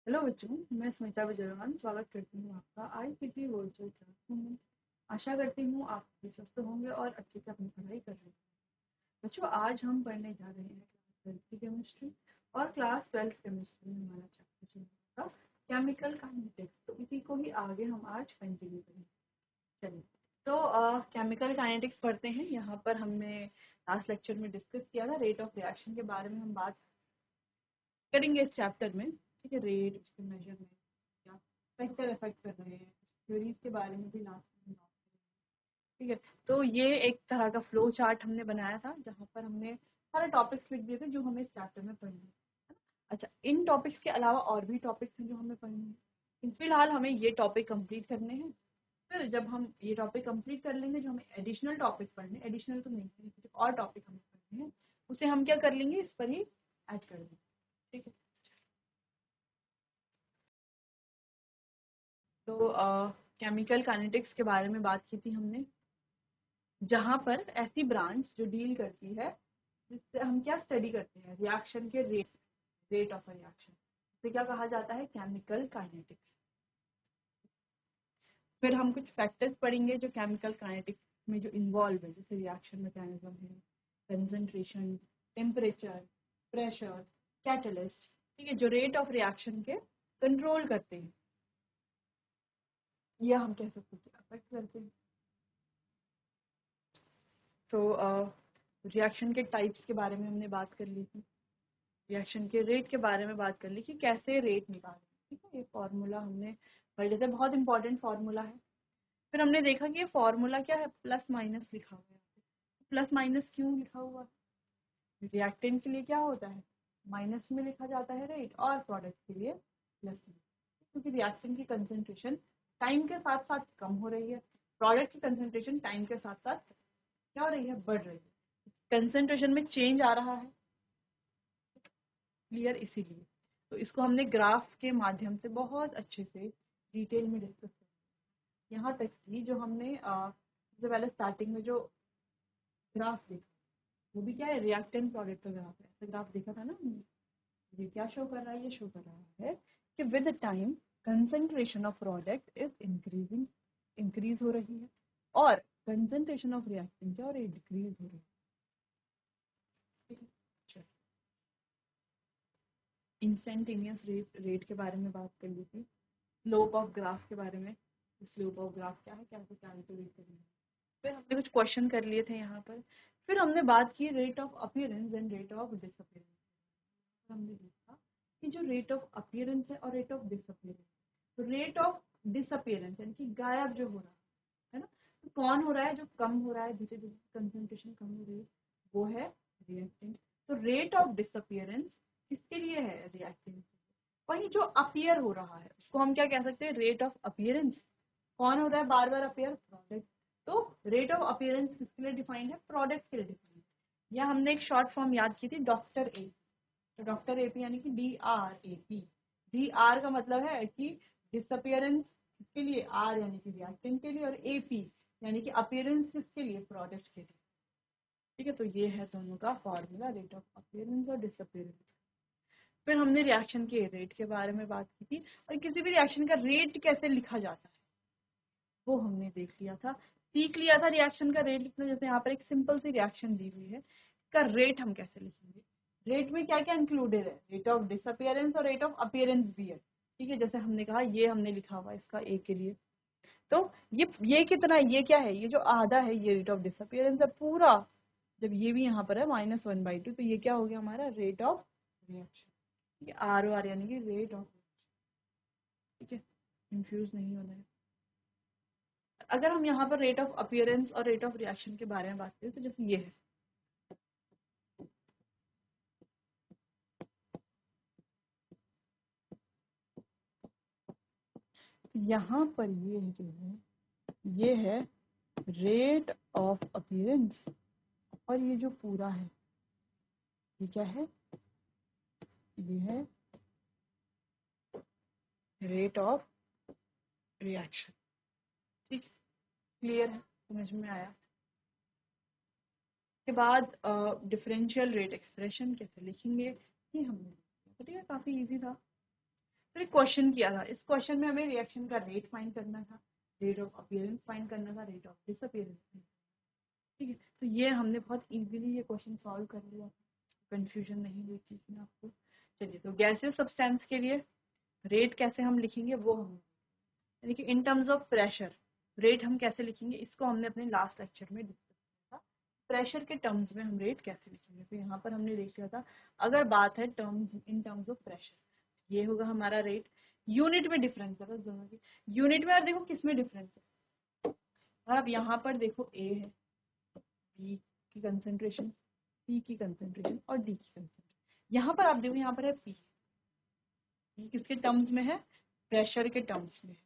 Hello बच्चों, मैं स्मिता विजयवर्गीय स्वागत करती हूँ आपका आईसीटी वर्चुअल क्लासरूम में। आशा करती हूँ आप भी स्वस्थ होंगे और अच्छे से अपनी पढ़ाई कर रहे हैं। बच्चों, आज हम पढ़ने जा रहे हैं क्लास 12 की केमिस्ट्री और क्लास 12 केमिस्ट्री में हमारा चैप्टर चल रहा था केमिकल काइनेटिक्स। तो इसी को ही आगे हम आज कंटिन्यू करेंगे। चलिए, तो केमिकल काइनेटिक्स पढ़ते हैं। यहाँ पर हमने लास्ट लेक्चर में डिस्कस किया था रेट ऑफ रिएक्शन के बारे में हम बात करेंगे इस चैप्टर में। ठीक है, रेट, उसके मेजरमेंट, क्या फैक्टर इफेक्ट कर रहे हैं, थ्योरीज के बारे में भी लास्ट में बात करेंगे। ठीक है, तो ये एक तरह का फ्लो चार्ट हमने बनाया था जहाँ पर हमने सारे टॉपिक्स लिख दिए थे जो हमें इस चैप्टर में पढ़ने हैं। अच्छा, इन टॉपिक्स के अलावा और भी टॉपिक्स हैं जो हमें पढ़ने हैं। फिलहाल हमें ये टॉपिक कंप्लीट करने हैं। फिर जब हम ये टॉपिक कंप्लीट कर लेंगे, जो हमें एडिशनल टॉपिक पढ़ने, एडिशनल तो नहीं है, कुछ और टॉपिक हमें पढ़ने हैं, उसे हम क्या कर लेंगे, इस पर ही ऐड कर देंगे। ठीक है, तो केमिकल काइनेटिक्स के बारे में बात की थी हमने, जहाँ पर ऐसी ब्रांच जो डील करती है, जिससे हम क्या स्टडी करते हैं, रिएक्शन के रेट, रेट ऑफ रिएक्शन, इसे क्या कहा जाता है, केमिकल काइनेटिक्स। फिर हम कुछ फैक्टर्स पढ़ेंगे जो केमिकल काइनेटिक्स में जो इन्वॉल्व है, जैसे रिएक्शन मैकेनिज्म है, कंसंट्रेशन, टेम्परेचर, प्रेशर, कैटलिस्ट। ठीक है, जो रेट ऑफ रिएक्शन के कंट्रोल करते हैं, या हम कह सकते हैं अफेक्ट करते हैं। तो रिएक्शन के टाइप्स के बारे में हमने बात कर ली थी, रिएक्शन के रेट के बारे में बात कर ली कि कैसे रेट निकालें। ठीक है, ये फॉर्मूला हमने पढ़ लिया था, बहुत इंपॉर्टेंट फॉर्मूला है। फिर हमने देखा कि ये फॉर्मूला क्या है, प्लस माइनस लिखा हुआ है। प्लस माइनस क्यों लिखा हुआ है? रिएक्टेंट के लिए क्या होता है, माइनस में लिखा जाता है रेट, और प्रोडक्ट के लिए प्लस में, क्योंकि रिएक्टेंट की कंसेंट्रेशन टाइम के साथ साथ कम हो रही है, प्रोडक्ट की कंसेंट्रेशन टाइम के साथ साथ क्या हो रही है, बढ़ रही है, कंसेंट्रेशन में चेंज आ रहा है। क्लियर? इसीलिए तो इसको हमने ग्राफ के माध्यम से बहुत अच्छे से डिटेल में डिस्कस किया। यहाँ तक कि जो हमने सबसे पहले स्टार्टिंग में जो ग्राफ देखा, वो भी क्या है, रिएक्टेंट प्रोडक्ट का ग्राफ है। ऐसा ग्राफ देखा था ना हमने। ये क्या शो कर रहा है, ये शो कर रहा है कि with time concentration of product is increasing, increase हो रही है, और कंसेंट्रेशन ऑफ रिएक्टेंट क्या हो रही है, डिक्रीज हो रही है। ठीक है, इंस्टेंटेनियस रेट के बारे में बात कर ली थी, स्लोप ऑफ ग्राफ के बारे में, स्लोप ऑफ ग्राफ क्या है, कैसे कैलकुलेट करना है। फिर हमने कुछ क्वेश्चन कर लिए थे यहाँ पर। फिर हमने बात की rate of appearance and rate of disappearance. हमने देखा कि जो रेट ऑफ अपीयरेंस है और रेट ऑफ डिसअपीयरेंस, तो रेट ऑफ डिसअपीयरेंस यानी कि गायब जो हो रहा है ना, तो कौन हो रहा है, जो कम हो रहा है, धीरे धीरे कंसेंट्रेशन कम हो रही है, वो है रिएक्टेंट। तो रेट ऑफ डिसअपीयरेंस किसके लिए है, रिएक्टेंट। वही जो अपीयर हो रहा है उसको हम क्या कह सकते हैं, रेट ऑफ अपीयरेंस। कौन हो रहा है बार बार अपीयर, प्रोडक्ट। तो रेट ऑफ अपीयरेंस किसके लिए डिफाइंड है, प्रोडक्ट के लिए डिफाइंड है। या हमने एक शॉर्ट फॉर्म याद की थी, डॉक्टर ए। तो डॉक्टर एपी यानी कि DRAP। DR का मतलब है कि डिसअपियरेंस किसके लिए, आर यानी कि रिएक्टेंट के लिए, और AP यानी कि अपीयरेंस किसके लिए, प्रोडक्ट के लिए। ठीक है, तो ये है दोनों का फॉर्मूला, रेट ऑफ अपीयरेंस और डिसअपियरेंस। फिर हमने रिएक्शन के रेट के बारे में बात की थी, और किसी भी रिएक्शन का रेट कैसे लिखा जाता है वो हमने देख लिया था, सीख लिया था रिएक्शन का रेट लिखना। जैसे यहाँ पर एक सिंपल सी रिएक्शन दी हुई है, इसका रेट हम कैसे लिखेंगे। रेट में क्या क्या इंक्लूडेड है, रेट ऑफ डिसअपियरेंस और रेट ऑफ अपीयरेंस भी है। ठीक है, जैसे हमने कहा ये हमने लिखा हुआ इसका ए के लिए, तो ये कितना है, ये क्या है, ये जो आधा है ये रेट ऑफ डिसअपियरेंस है पूरा। जब ये भी यहाँ पर है -1/2, तो ये क्या हो गया हमारा, रेट ऑफ रिएक्शन। ये ROR यानी कि रेट ऑफ। ठीक है, कंफ्यूज नहीं होना है। अगर हम यहाँ पर रेट ऑफ अपीयरेंस और रेट ऑफ रिएक्शन के बारे में बात करें, तो जैसे ये है, यहाँ पर ये जो है, ये है रेट ऑफ अपीयरेंस, और ये जो पूरा है ये क्या है, ये है रेट ऑफ रिएक्शन। ठीक, क्लियर है, समझ में आया। के बाद डिफरेंशियल रेट एक्सप्रेशन कैसे लिखेंगे ये हमने देखा। ठीक है, काफी इजी था। फिर एक क्वेश्चन किया था, इस क्वेश्चन में हमें रिएक्शन का रेट फाइंड करना था, रेट ऑफ अपीयरेंस फाइंड करना था, रेट ऑफ डिसअपीयरेंस। ठीक है, तो ये हमने बहुत इजीली ये क्वेश्चन सॉल्व कर लिया, कंफ्यूजन नहीं हुई चीज में आपको। चलिए, तो गैसियस सब्सटेंस के लिए रेट कैसे हम लिखेंगे वो हम, यानी कि in terms of pressure rate हम कैसे लिखेंगे, इसको हमने अपने लास्ट लेक्चर में डिस्कस किया था। प्रेशर के टर्म्स में हम रेट कैसे लिखेंगे, तो यहाँ पर हमने देख लिया था, अगर बात है terms in terms of pressure, ये होगा हमारा रेट। यूनिट में डिफरेंस है बस दोनों की, यूनिट में और देखो किस में डिफरेंस है। और अब यहाँ पर देखो ए है, बी की कंसेंट्रेशन, सी की कंसेंट्रेशन और डी की कंसेंट्रेशन। यहाँ पर आप देखो, यहाँ पर है पी, ये किसके टर्म्स में है, प्रेशर के टर्म्स में है।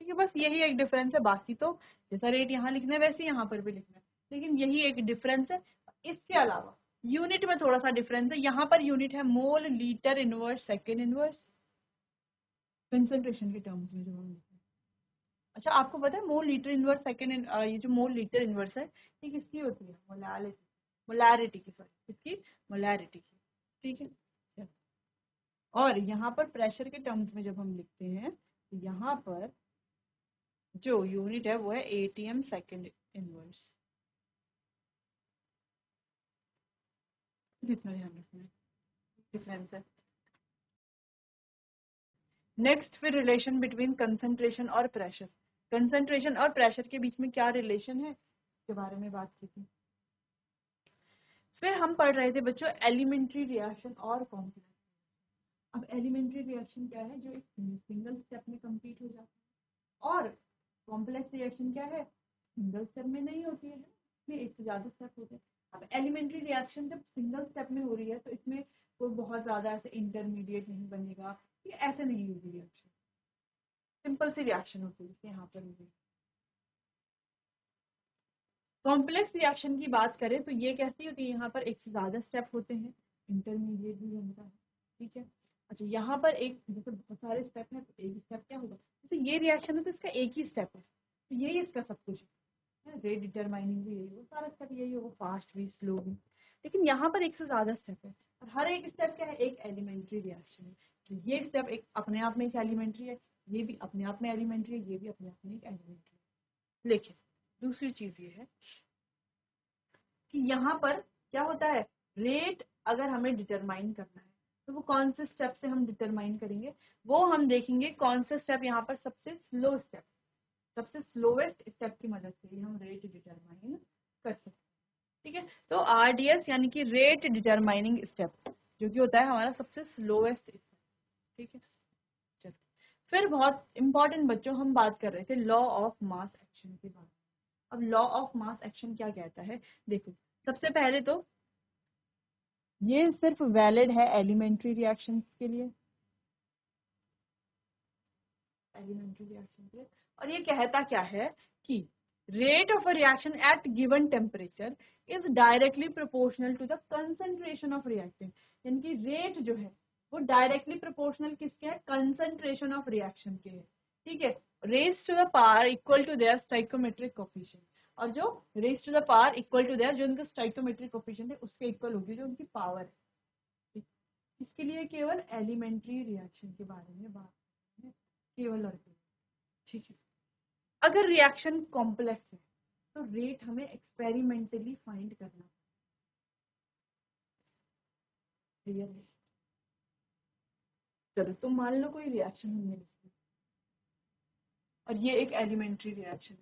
ठीक है, बस यही एक डिफरेंस है, बाकी तो जैसा रेट यहाँ लिखना है वैसे यहाँ पर भी लिखना है, लेकिन यही एक डिफरेंस है। इसके अलावा यूनिट में थोड़ा सा डिफरेंस है, यहाँ पर यूनिट है mole litre inverse second inverse, concentration के टर्म्स में जो हम लिखते हैं। अच्छा, आपको पता है मोल लीटर इनवर्स सेकेंड, ये जो मोल लीटर इनवर्स है ये किसकी होती है, मोलालिटी, मोलारिटी की, सॉरी किसकी, मोलारिटी की। ठीक है, और यहाँ पर प्रेशर के टर्म्स में जब हम लिखते हैं तो यहाँ पर जो यूनिट है वो है एटीएम सेकेंड इनवर्स। जितना ध्यान रखना है, डिफरेंस है। नेक्स्ट, फिर रिलेशन बिटवीन कंसंट्रेशन और प्रेशर, कंसंट्रेशन और प्रेशर के बीच में क्या रिलेशन है इसके बारे में बात की थी। फिर हम पढ़ रहे थे बच्चों एलिमेंट्री रिएक्शन और कॉम्प्लेक्स। अब एलिमेंट्री रिएक्शन क्या है, जो एक सिंगल स्टेप में कंप्लीट हो जाता है, और कॉम्प्लेक्स रिएक्शन क्या है, सिंगल स्टेप में नहीं होती है, इसमें एक से ज्यादा स्टेप होते हैं। अब एलिमेंट्री रिएक्शन जब सिंगल स्टेप में हो रही है तो इसमें कोई बहुत ज्यादा ऐसे इंटरमीडिएट नहीं बनेगा, ये ऐसे नहीं होगी रिएक्शन, सिंपल सी रिएक्शन होती है यहाँ पर होगी। कॉम्प्लेक्स रिएक्शन की बात करें तो ये कैसी होती है, यहाँ पर एक से ज्यादा स्टेप होते हैं, इंटरमीडिएट भी बनता है। ठीक है, अच्छा यहाँ पर एक जैसे बहुत सारे स्टेप है तो एक स्टेप क्या होगा, जैसे ये रिएक्शन है तो इसका एक ही स्टेप है, तो यही इसका सब कुछ है, रेट डिटरमाइनिंग भी यही होगा, सारा स्टेप यही होगा, फास्ट भी स्लो भी। लेकिन यहाँ पर एक से ज्यादा स्टेप है, और हर एक स्टेप क्या है, एक एलिमेंट्री रिएक्शन है। तो ये स्टेप एक अपने आप में एक एलिमेंट्री है, ये भी अपने आप में एलिमेंट्री है, ये भी अपने आप में एक एलिमेंट्री है। लेकिन दूसरी चीज ये है कि यहाँ पर क्या होता है, रेट अगर हमें डिटरमाइन करना है तो वो कौन से स्टेप से हम डिटरमाइन करेंगे, वो हम देखेंगे कौन सा स्टेप यहाँ पर सबसे स्लो स्टेप, सबसे स्लोवेस्ट स्टेप की मदद से ही हम रेट डिटरमाइन कर सकते हैं। ठीक है, तो आरडीएस यानी कि रेट डिटरमाइनिंग स्टेप, जो कि होता है हमारा सबसे स्लोवेस्ट स्टेप। ठीक है, चलो फिर बहुत इंपॉर्टेंट बच्चों हम बात कर रहे थे लॉ ऑफ मास एक्शन के बारे में। अब लॉ ऑफ मास एक्शन क्या कहता है, देखो सबसे पहले तो ये सिर्फ वैलिड है एलिमेंट्री रिएक्शंस के लिए, एलिमेंट्री रिएक्शन के लिए, और ये कहता क्या है कि rate of a reaction at given temperature is directly proportional to the concentration of reactant, यानी कि रेट जो है वो डायरेक्टली प्रोपोर्शनल किसके है, कंसंट्रेशन ऑफ रिएक्शन के है। ठीक है, raise to the power equal to their stoichiometric coefficient, और जो raise to the power equal to their जो उनका स्टोइकोमेट्रिक कोफिशिएंट है उसके इक्वल होगी जो उनकी पावर है। इसके लिए केवल एलिमेंट्री रिएक्शन के बारे में बात है, केवल और केवल। ठीक है, अगर रिएक्शन कॉम्प्लेक्स है तो रेट हमें एक्सपेरिमेंटली फाइंड करना है। चलो तो मान लो कोई रिएक्शन हमने लिखी और ये एक एलिमेंट्री रिएक्शन है,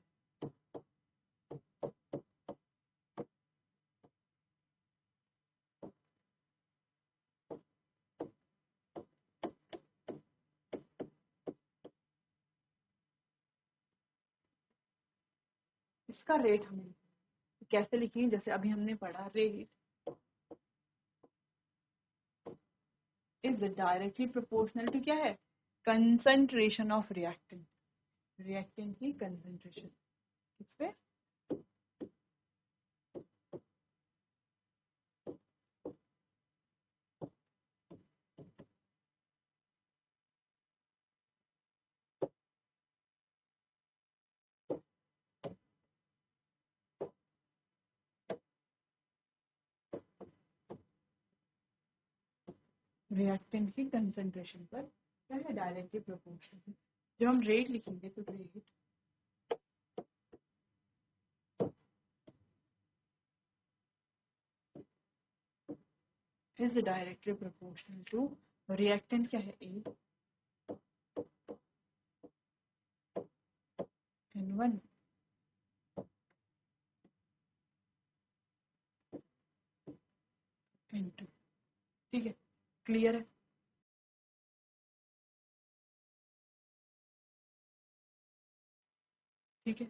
इसका रेट हमें तो कैसे लिखेंगे, जैसे अभी हमने पढ़ा rate is directly proportional to क्या है, कंसंट्रेशन ऑफ रिएक्टेंट, रिएक्टेंट की कंसंट्रेशन किस पे, रिएक्टेंट की कंसंट्रेशन पर क्या है, डायरेक्टली प्रोपोर्शनल। जब हम रेट लिखेंगे तो rate is directly proportional to reactant क्या है A N1 N2। ठीक है, क्लियर है। ठीक है,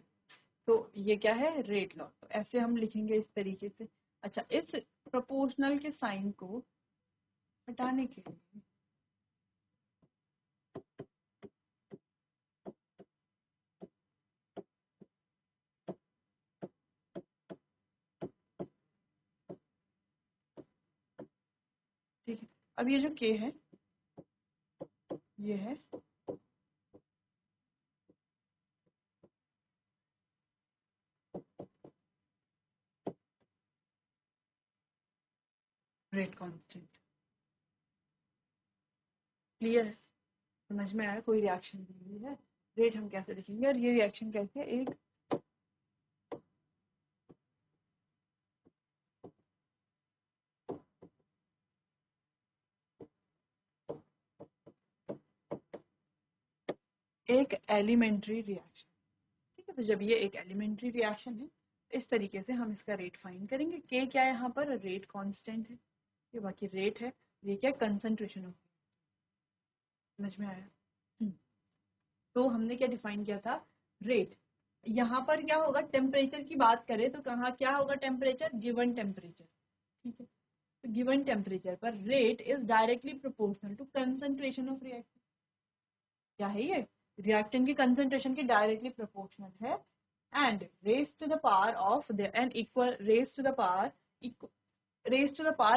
तो ये क्या है, रेट लॉ। तो ऐसे हम लिखेंगे इस तरीके से। अच्छा, इस प्रोपोर्शनल के साइन को हटाने के लिए ठीक है, अब ये जो K है ये है रेट कांस्टेंट। क्लियर है, समझ में आया, कोई रिएक्शन नहीं है। रेट हम कैसे लिखेंगे और ये रिएक्शन कैसे है, एक एक एलिमेंट्री रिएक्शन। ठीक है, तो जब ये एक एलिमेंट्री रिएक्शन है इस तरीके से हम इसका रेट फाइंड करेंगे। के क्या है यहाँ पर, रेट कांस्टेंट है, ये बाकी रेट है, ये क्या कंसंट्रेशन ऑफ। समझ में आया। तो हमने क्या डिफाइन किया था, रेट। यहाँ पर क्या होगा, टेम्परेचर की बात करें तो कहाँ क्या होगा, टेम्परेचर, गिवन टेम्परेचर। ठीक है, तो गिवन टेम्परेचर पर rate is directly proportional to concentration of reactant. क्या है ये, रिएक्टेंट की कंसंट्रेशन की डायरेक्टली प्रोपोर्शनल है। And raise to the power of and equal raise to the power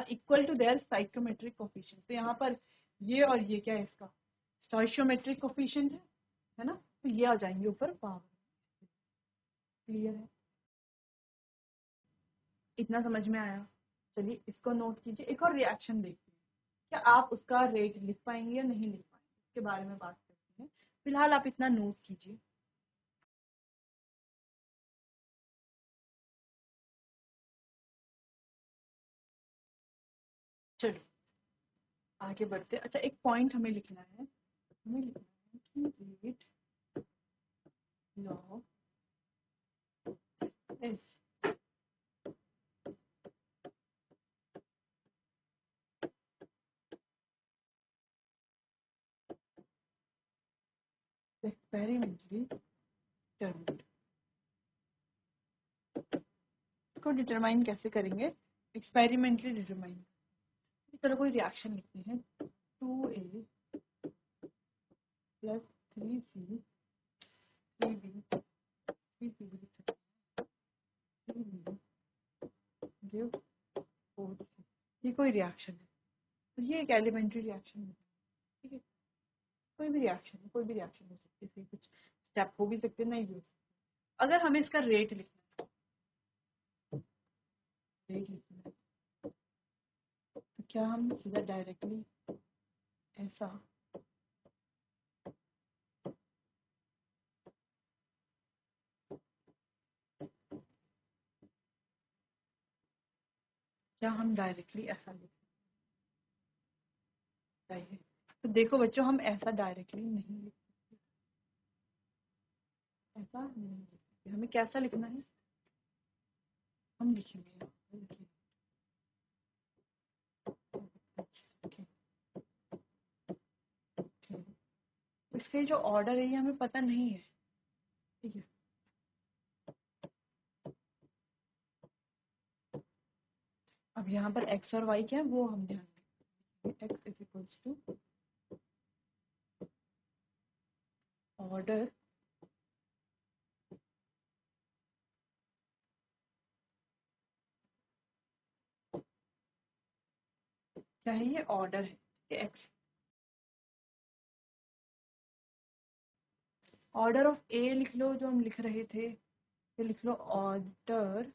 equal to their stoichiometric coefficient. तो यहाँ पर ये और ये क्या है, इसका स्टोइशियोमेट्रिक कोफिशिएंट है ना, तो ये आ जाएंगे ऊपर पावर। क्लियर है, इतना समझ में आया। चलिए इसको नोट कीजिए, एक और रिएक्शन देखते हैं, क्या आप उसका रेट लिख पाएंगे या नहीं लिख पाएंगे, इसके बारे में बात करते हैं। फिलहाल आप इतना नोट कीजिए। चलो आगे बढ़ते हैं। अच्छा, एक पॉइंट हमें लिखना है, हमें लिखना है कि rate law is experimentally determined. इसको डिटरमाइन कैसे करेंगे, एक्सपेरिमेंटली डिटरमाइन। इस तरह कोई रिएक्शन लिखते हैं, 2A plus 3C 3B 3CB give 4C। ये कोई रिएक्शन है, तो ये एक एलिमेंट्री रिएक्शन है। ठीक है, कोई भी रिएक्शन है, कोई भी रिएक्शन हो सकती है, कुछ स्टेप हो भी सकते हैं, नहीं भी हो सकते। अगर हमें इसका रेट लिखना है, रेट लिखना है, तो क्या हम सीधा डायरेक्टली ऐसा क्या हम डायरेक्टली ऐसा लिख चाहिए। तो देखो बच्चों, हम ऐसा डायरेक्टली नहीं लिख सकते, ऐसा नहीं लिख सकते। हमें कैसा लिखना है, हम लिखेंगे इसके जो ऑर्डर है ये हमें पता नहीं है। ठीक है, अब यहाँ पर x और y क्या है वो हम ध्यान रखेंगे। x is equals to order क्या है, ये ऑर्डर है x। ऑर्डर ऑफ a लिख लो, जो हम लिख रहे थे, ये लिख लो order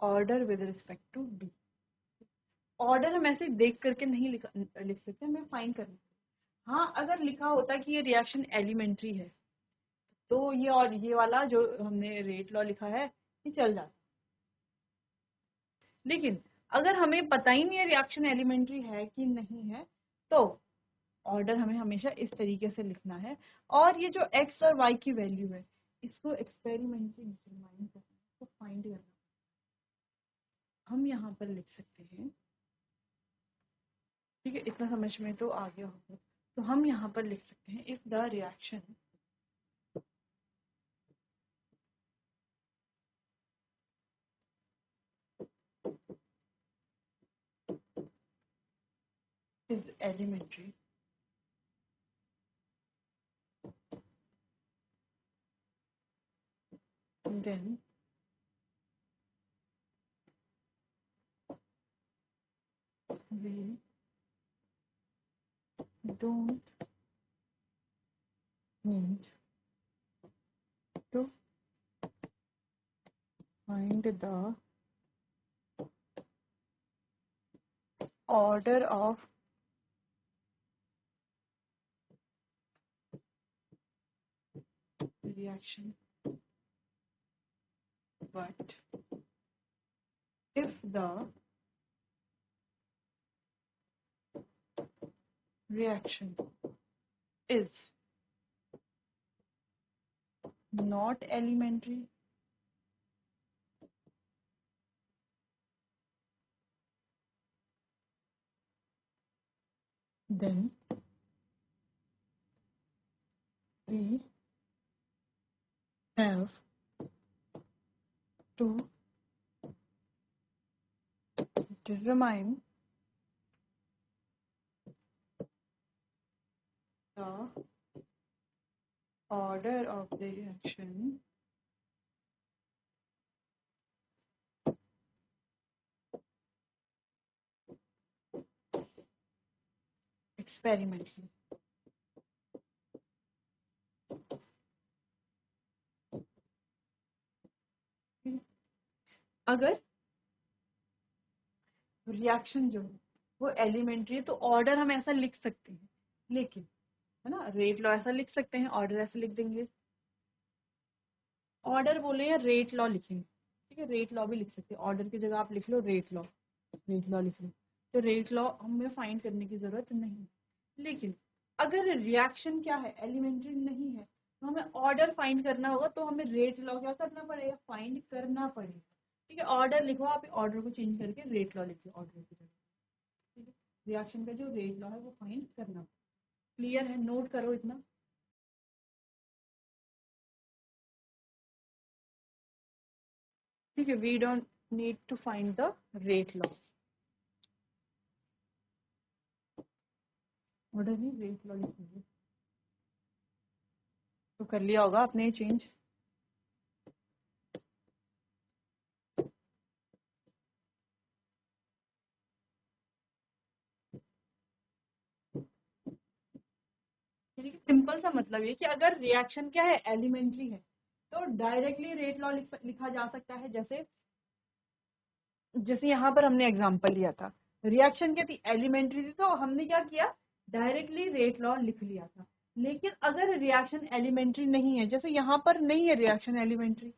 order with respect to B. Order हम ऐसे देख करके नहीं लिख सकते, हमें फाइंड करना। हाँ, अगर लिखा होता कि ये रिएक्शन एलिमेंट्री है तो ये और ये वाला जो हमने रेट लॉ लिखा है ये चल जाता। लेकिन अगर हमें पता ही नहीं है रिएक्शन एलिमेंट्री है कि नहीं है तो ऑर्डर हमें हमेशा इस तरीके से लिखना है। और ये जो एक्स और वाई की वैल्यू है इसको एक्सपेरिमेंटली डिटरमाइन करना, इसको फाइंड करना। हम यहाँ पर लिख सकते हैं, ठीक है, इतना समझ में तो आ गया होगा। तो हम यहाँ पर लिख सकते हैं, if the reaction is elementary then we don't need to find the order of reaction, but if the reaction is not elementary, then we have to determine the order of the reaction experimentally. अगर reaction जो है वो elementary है तो order हम ऐसा लिख सकते हैं, लेकिन है ना, रेट लॉ ऐसा लिख सकते हैं, ऑर्डर ऐसे लिख देंगे। ऑर्डर बोले या रेट लॉ लिखेंगे, ठीक है, रेट लॉ भी लिख सकते हैं, ऑर्डर की जगह आप लिख लो रेट लॉ, रेट लॉ लिख लो। तो रेट लॉ हमें फाइंड करने की जरूरत नहीं। लेकिन अगर रिएक्शन क्या है, एलिमेंट्री नहीं है, तो हमें ऑर्डर फाइंड करना होगा, तो हमें रेट लॉ क्या करना पड़ेगा, फाइंड करना पड़ेगा। ठीक है, ऑर्डर लिखो, आप ऑर्डर को चेंज करके रेट लॉ लिखिए ऑर्डर की जगह। ठीक है, रिएक्शन का जो रेट लॉ है वो फाइंड करना। क्लियर है, नोट करो इतना। ठीक है, we don't need to find the rate law. Order नहीं, रेट लॉ लिखेंगे। तो कर लिया होगा आपने चेंज। सिंपल सा मतलब ये कि अगर रिएक्शन क्या है, एलिमेंट्री है, तो डायरेक्टली रेट लॉ लिखा जा सकता है। जैसे जैसे यहाँ पर हमने एग्जांपल लिया था, रिएक्शन क्या थी, एलिमेंट्री थी, तो हमने क्या किया, डायरेक्टली रेट लॉ लिख लिया था। लेकिन अगर रिएक्शन एलिमेंट्री नहीं है, जैसे यहाँ पर नहीं है रिएक्शन एलिमेंट्री,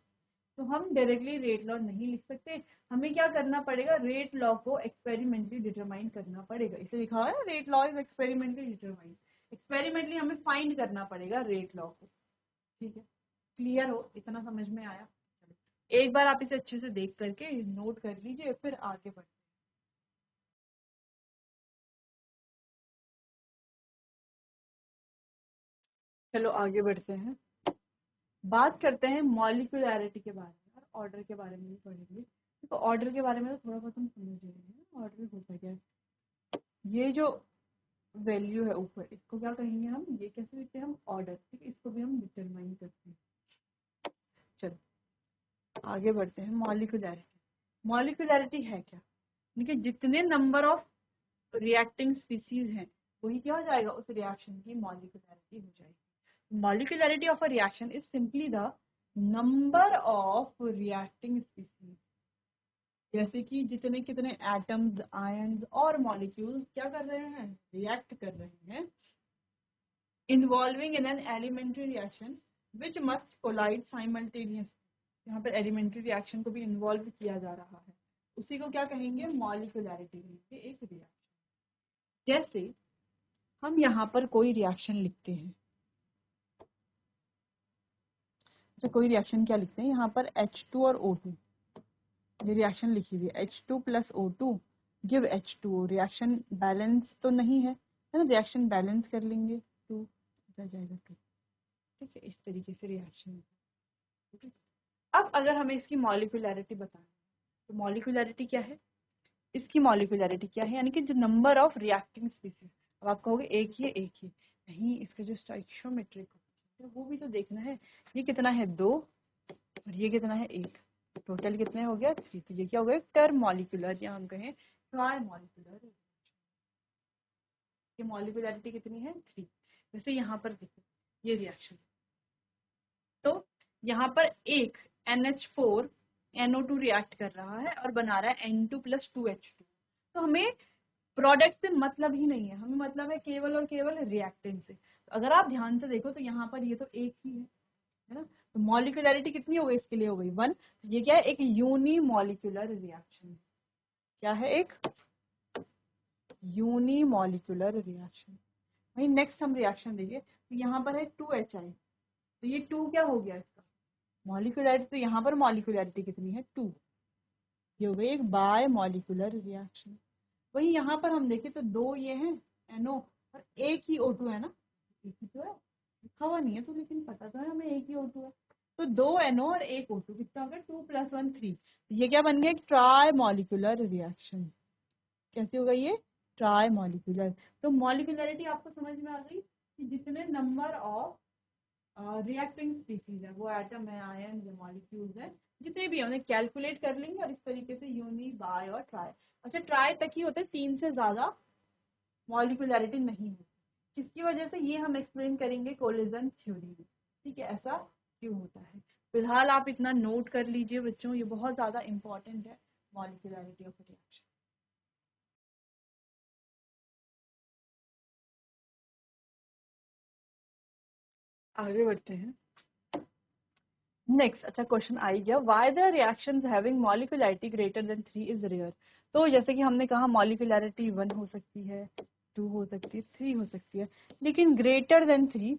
तो हम डायरेक्टली रेट लॉ नहीं लिख सकते। हमें क्या करना पड़ेगा, रेट लॉ को एक्सपेरिमेंटली डिटरमाइन करना पड़ेगा। इसे लिखा हुआ है rate law is experimentally determine. Experimentally हमें फाइंड करना पड़ेगा रेट लॉ को। ठीक है, क्लियर हो, इतना समझ में आया। एक बार आप इसे अच्छे से देख करके नोट कर लीजिए, फिर आगे बढ़। चलो आगे बढ़ते हैं, बात करते हैं मॉलिक्यूलैरिटी के बारे में और ऑर्डर के बारे में भी पढ़ेंगे। तो ऑर्डर के बारे में तो थोड़ा बहुत हम समझ रहे हैं, ऑर्डर होता क्या है। ये जो वैल्यू है ऊपर, इसको क्या कहेंगे हम, ये कैसे लिखते हैं हम, ऑर्डर। ठीक है, इसको भी हम डिटरमाइन करते हैं। चलो आगे बढ़ते हैं, मॉलिक्यूलैरिटी। मॉलिक्यूलैरिटी है क्या, देखिए जितने नंबर ऑफ रिएक्टिंग स्पीसीज हैं वही क्या हो जाएगा, उस रिएक्शन की मॉलिक्यूलैरिटी हो जाएगी। Molecularity of a reaction is simply the number of reacting species जैसे कि जितने कितने एटम्स, आयन्स और मॉलिक्यूल्स क्या कर रहे हैं, रिएक्ट कर रहे हैं, involving in an elementary reaction which must collide simultaneously. यहाँ पर एलिमेंट्री रिएक्शन को भी इन्वॉल्व किया जा रहा है, उसी को क्या कहेंगे, मॉलिक्यूलैरिटी कहेंगे, एक रिएक्शन। जैसे हम यहाँ पर कोई रिएक्शन लिखते हैं, अच्छा कोई रिएक्शन क्या लिखते हैं यहाँ पर, H2 और O2, ये रिएक्शन लिखी हुई है, H2 plus O2 give H2O। Reaction balance तो नहीं है ना, रिएक्शन बैलेंस कर लेंगे, 2 हो जाएगा 2, ठीक है, इस तरीके से रिएक्शन। अब अगर हमें इसकी मॉलिक्यूलैरिटी बताना, तो मॉलिक्यूलैरिटी क्या है, इसकी मॉलिक्यूलैरिटी क्या है, यानी कि जो नंबर ऑफ रिएक्टिंग स्पीसीज। अब आप कहोगे एक ही है, एक ही नहीं, इसका जो स्टोइकियोमेट्रिक है वो भी तो देखना है। ये कितना है 2 और ये कितना है 1, टोटल कितने हो गया 3। तो ये क्या हो गया, टर्म मॉलिक्यूलर, या हम कहें ट्राई मॉलिक्यूलर। ये मॉलिक्यूलैरिटी कितनी है 3। जैसे यहाँ पर देखो ये रिएक्शन, तो यहाँ पर एक NH4 NO2 रिएक्ट कर रहा है और बना रहा है N2 + 2H2। तो हमें प्रोडक्ट से मतलब ही नहीं है, हमें मतलब है केवल और केवल रिएक्टेंट से। तो अगर आप ध्यान से देखो तो यहाँ पर ये तो एक ही है ना, तो मॉलिक्यूलैरिटी कितनी हो गई इसके लिए, हो गई 1। ये क्या है, एक यूनिमॉलिक्यूलर रिएक्शन। क्या है, एक यूनिमॉलिक्यूलर रिएक्शन। वही नेक्स्ट हम रिएक्शन देखिए, तो यहाँ पर है 2HI, तो ये 2 क्या हो गया इसका मॉलिक्यूलैरिटी, तो यहाँ पर मॉलिक्यूलैरिटी कितनी है 2, ये हो गई एक बाय मॉलिक्यूलर रिएक्शन। वही यहाँ पर हम देखें तो 2 ये हैं NO और एक ही O2 है ना, एक ही तो है, लिखा हुआ नहीं है तो लेकिन पता तो है हमें एक ही O2 है। तो 2 NO और एक O2 कितना हो गया, 2 + 1 3। ये क्या बन गया, एक ट्राई मॉलिक्यूलर रिएक्शन। कैसे होगा ये, ट्राई मॉलिक्यूलर। तो मॉलिक्यूलरिटी आपको समझ में आ गई कि जितने नंबर ऑफ रिएक्टिंग स्पीसीज है, वो एटम है, आयन है, मॉलिक्यूल्स है, जितने भी है उन्हें कैलकुलेट कर लेंगे और इस तरीके से यूनी, बाय और ट्राई। अच्छा ट्राई तक ही होते हैं, 3 से ज्यादा मॉलिक्यूलरिटी नहीं होती, जिसकी वजह से ये हम एक्सप्लेन करेंगे कोलिजन थ्योरी में, ठीक है, ऐसा क्यों होता है। फिलहाल आप इतना नोट कर लीजिए बच्चों, ये बहुत ज्यादा इंपॉर्टेंट है, मॉलिक्यूलरिटी ऑफ रिएक्शन। आगे बढ़ते हैं नेक्स्ट। अच्छा क्वेश्चन आ गया, why the reactions having molecularity greater than 3 is rare. तो जैसे कि हमने कहा मॉलिक्यूलरिटी 1 हो सकती है, 2 हो सकती है, 3 हो सकती है, लेकिन ग्रेटर देन 3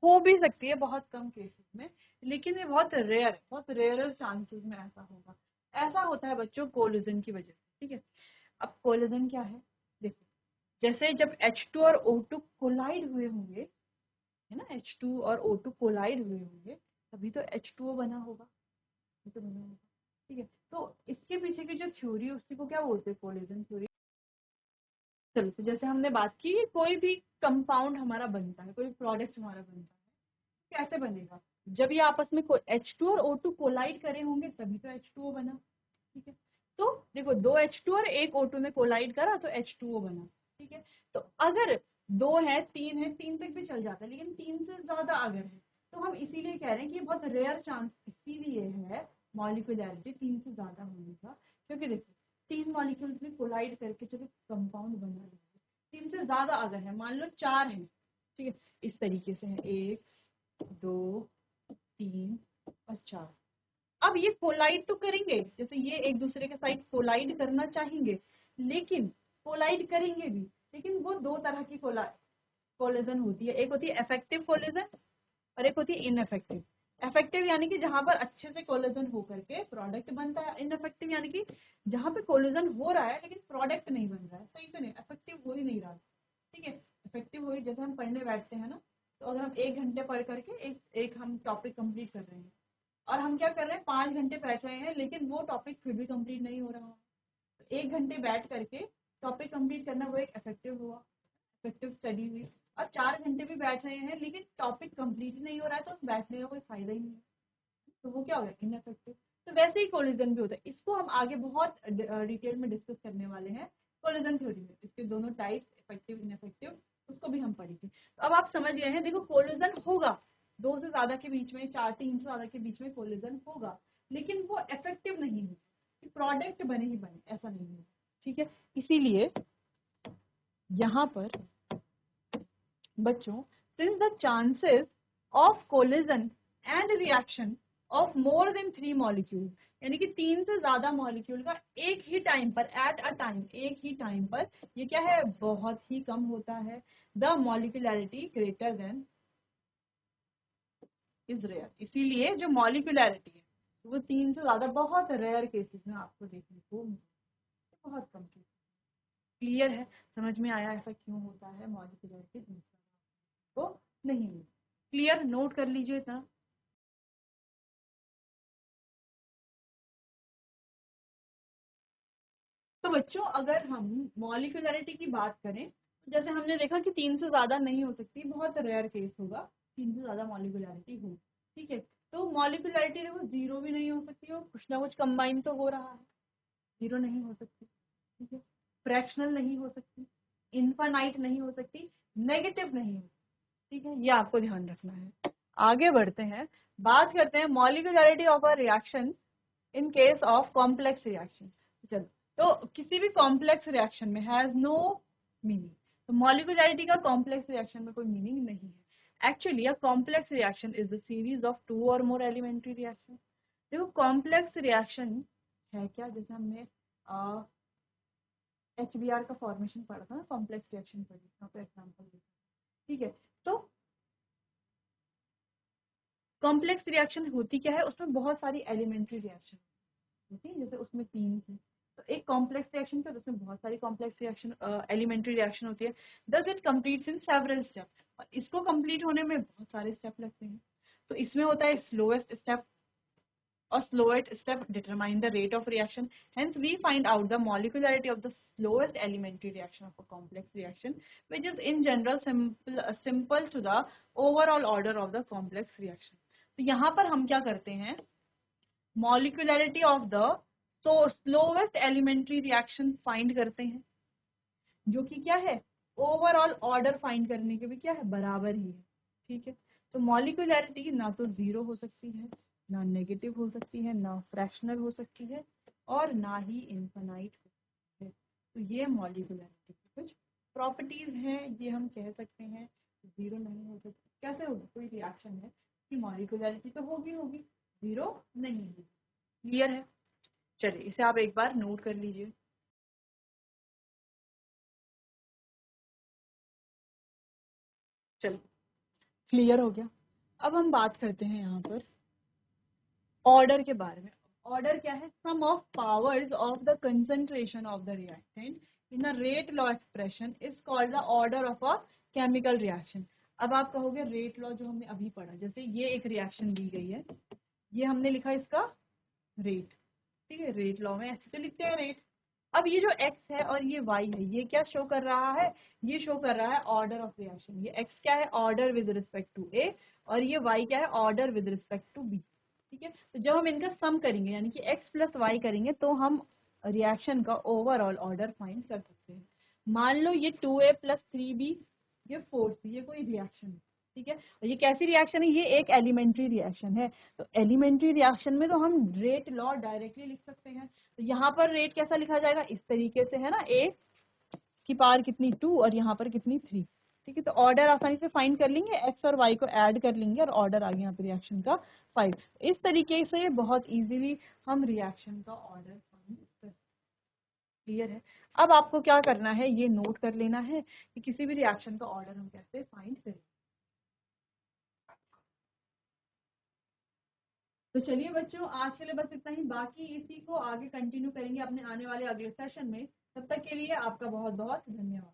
हो भी सकती है बहुत कम केसेस में, लेकिन ये बहुत रेयर है, बहुत रेयरर चांसेस में ऐसा होगा। ऐसा होता है बच्चों कोलिजन की वजह से, ठीक है। अब कोलिजन क्या है, देखो जैसे जब H2 और O2 कोलाइड हुए होंगे, है ना, H2 और O2 कोलाइड हुए होंगे, तभी तो H2O बना होगा, ये तो बना होगा, ठीक है। तो इसके पीछे की जो थ्योरी है उसी को क्या बोलते हैं, कोलिजन थ्योरी। चलो तो जैसे हमने बात की, कोई भी कंपाउंड हमारा बनता है, कोई प्रोडक्ट हमारा बनता है, कैसे बनेगा, जब ये आपस में H2 और O2 कोलाइड करे होंगे तभी तो H2O बना, ठीक है। तो देखो 2 H2 और एक O2 ने कोलाइड करा तो H2O बना, ठीक है। तो अगर 2 है, 3 है, 3 तक भी चल जाता है, लेकिन 3 से ज्यादा अगर है तो हम इसीलिए कह रहे हैं कि ये बहुत रेयर चांस इसीलिए है मॉलिक्यूलरिटी 3 से ज्यादा होने का, क्योंकि देखो 3 मॉलिक्यूल्स में कोलाइड करके जब कंपाउंड बना है, 3 से ज्यादा अगर है, मान लो 4 है, ठीक है, इस तरीके से है 1 2 3 और 4। अब ये कोलाइड तो करेंगे, जैसे ये एक दूसरे के साथ कोलाइड करना चाहेंगे, लेकिन कोलाइड करेंगे भी, लेकिन वो 2 तरह की कोलिजन होती है, एक होती है इफेक्टिव कोलिजन और एक होती है इनइफेक्टिव। इफेक्टिव यानी कि जहां पर अच्छे से कोलिजन होकर के प्रोडक्ट बनता है, इनइफेक्टिव यानी कि जहां पे कोलिजन हो रहा है लेकिन प्रोडक्ट नहीं बन रहा है, सही से नहीं, इफेक्टिव हो ही नहीं रहा, ठीक है। इफेक्टिव हो ही, जैसे हम पढ़ने बैठते हैं ना, तो अगर हम 1 घंटे पढ़ करके एक हम टॉपिक कंप्लीट कर रहे हैं और हम क्या कर रहे हैं 5 घंटे बैठ रहे हैं, लेकिन वो टॉपिक फिर भी कंप्लीट नहीं हो रहा है, तो 1 घंटे बैठ करके टॉपिक कंप्लीट करना वो एक इफेक्टिव हुआ, इफेक्टिव स्टडी हुई। और 4 घंटे भी बैठ रहे हैं लेकिन टॉपिक कंप्लीट नहीं हो रहा है, तो उस बैठने का कोई फायदा ही नहीं है, तो वो क्या हो गया, इनइफेक्टिव। तो वैसे ही कोलिजन भी होता है, इसको हम आगे बहुत डिटेल में डिस्कस करने वाले हैं कोलिजन थ्योरी में, इसके दोनों टाइप्स इफेक्टिव इनइफेक्टिव, उसको भी हम पढ़ेंगे। तो अब आप समझ गए हैं, देखो कोलिजन होगा 2 से ज्यादा के बीच में, 4 3 से ज्यादा के बीच में कोलिजन होगा, लेकिन वो इफेक्टिव नहीं होगा, प्रोडक्ट बने ही बने, ऐसा नहीं है, ठीक है। इसीलिए यहाँ पर बच्चों, since the chances of collision and reaction of more than 3 molecule, यानी कि 3 से ज्यादा मॉलिक्यूल का एक ही टाइम पर, एट अ टाइम, एक ही टाइम पर, ये क्या है, बहुत ही कम होता है। The molecularity greater than is rare, इसीलिए जो मॉलिक्यूलैरिटी है वो 3 से ज्यादा बहुत रेयर केसेस में आपको देखने को मिलता है, बहुत कम केस। क्लियर है, समझ में आया ऐसा क्यों होता है, मॉलिक्यूलैरिटी तो नहीं मिलती। क्लियर, नोट कर लीजिए इतना। तो बच्चों अगर हम मॉलिक्यूलैरिटी की बात करें, जैसे हमने देखा कि 3 से ज्यादा नहीं हो सकती, बहुत रेयर केस होगा 3 से ज्यादा मॉलिक्यूलैरिटी हो, ठीक है। तो मॉलिक्यूलैरिटी देखो जीरो भी नहीं हो सकती, और कुछ ना कुछ कंबाइन तो हो रहा है, जीरो नहीं हो सकती, ठीक है। फ्रैक्शनल नहीं हो सकती, इनफाइनाइट नहीं हो सकती, नेगेटिव नहीं हो सकती, ठीक है। ये आपको ध्यान रखना है। आगे बढ़ते हैं, बात करते हैं molecularity of a reaction in case of complex reaction. चलो, तो किसी भी कॉम्प्लेक्स रिएक्शन में हैज नो मीनिंग, तो मॉलिक्यूलैरिटी का कॉम्प्लेक्स रिएक्शन में कोई मीनिंग नहीं है। Actually a complex reaction is the series of 2 और मोर एलिमेंट्री रिएक्शन। देखो कॉम्प्लेक्स रिएक्शन है क्या, जैसे हमने HBr का फॉर्मेशन पढ़ा था ना, कॉम्प्लेक्स रिएक्शन पढ़ी, यहाँ पे एग्जाम्पल देखा, ठीक है। तो कॉम्प्लेक्स रिएक्शन होती क्या है, उसमें बहुत सारी एलिमेंट्री रिएक्शन होती है, जैसे उसमें 3 थी, तो एक कॉम्प्लेक्स रिएक्शन पे उसमें बहुत सारी कॉम्प्लेक्स रिएक्शन, एलिमेंट्री रिएक्शन होती है। Thus it completes in several step, और इसको कंप्लीट होने में बहुत सारे स्टेप लगते हैं। तो इसमें होता है slowest step, or slowest step determine the rate of reaction. Hence, we find out the molecularity of the slowest elementary reaction of a complex reaction, which is in general simple to the overall order of the complex reaction. तो यहाँ पर हम क्या करते हैं, molecularity of the so slowest elementary reaction find करते हैं, जो कि क्या है, ओवरऑल ऑर्डर फाइंड करने के भी क्या है, बराबर ही है, ठीक है। तो मॉलिक्यूलैरिटी ना तो जीरो हो सकती है, ना नेगेटिव हो सकती है, ना फ्रैक्शनल हो सकती है, और ना ही इनफाइनाइट हो सकती है। तो ये मॉलिक्यूलैरिटी की कुछ प्रॉपर्टीज हैं, ये हम कह सकते हैं। जीरो नहीं हो सकती, कैसे होगी, कोई रिएक्शन है कि मॉलिक्यूलैरिटी तो होगी होगी, जीरो नहीं होगी। क्लियर है, चलिए इसे आप एक बार नोट कर लीजिए। चलिए क्लियर हो गया। अब हम बात करते हैं यहाँ पर ऑर्डर के बारे में। ऑर्डर क्या है, sum of powers of the concentration of the reactant in a rate law expression is called the order of a chemical reaction. अब आप कहोगे रेट लॉ जो हमने अभी पढ़ा, जैसे ये एक रिएक्शन दी गई है, ये हमने लिखा इसका रेट, ठीक है, रेट लॉ में ऐसे तो लिखते हैं रेट। अब ये जो x है और ये y है, ये क्या शो कर रहा है, ये शो कर रहा है ऑर्डर ऑफ रिएक्शन। ये x क्या है, order with respect to a, और ये y क्या है, order with respect to b, ठीक है। तो जब हम इनका सम करेंगे, यानी कि x प्लस वाई करेंगे, तो हम रिएक्शन का ओवरऑल ऑर्डर फाइंड कर सकते हैं। मान लो ये 2a प्लस 3b, ये 4c, ये कोई रिएक्शन है, ठीक है। और ये कैसी रिएक्शन है, ये एक एलिमेंट्री रिएक्शन है। तो एलिमेंट्री रिएक्शन में तो हम रेट लॉ डायरेक्टली लिख सकते हैं। तो यहाँ पर रेट कैसा लिखा जाएगा, इस तरीके से है ना, a की पावर कितनी 2 और यहाँ पर कितनी 3, ठीक है। तो ऑर्डर आसानी से फाइंड कर लेंगे, एक्स और वाई को ऐड कर लेंगे और ऑर्डर आ गया यहाँ पे रिएक्शन का 5। इस तरीके से बहुत इजीली हम रिएक्शन का ऑर्डर फाइंड कर। क्लियर है। अब आपको क्या करना है, ये नोट कर लेना है कि किसी भी रिएक्शन का ऑर्डर हम कैसे फाइंड करें। तो चलिए बच्चों, आज के लिए बस इतना ही, बाकी इसी को आगे कंटिन्यू करेंगे अपने आने वाले अगले सेशन में। तब तक के लिए आपका बहुत बहुत धन्यवाद।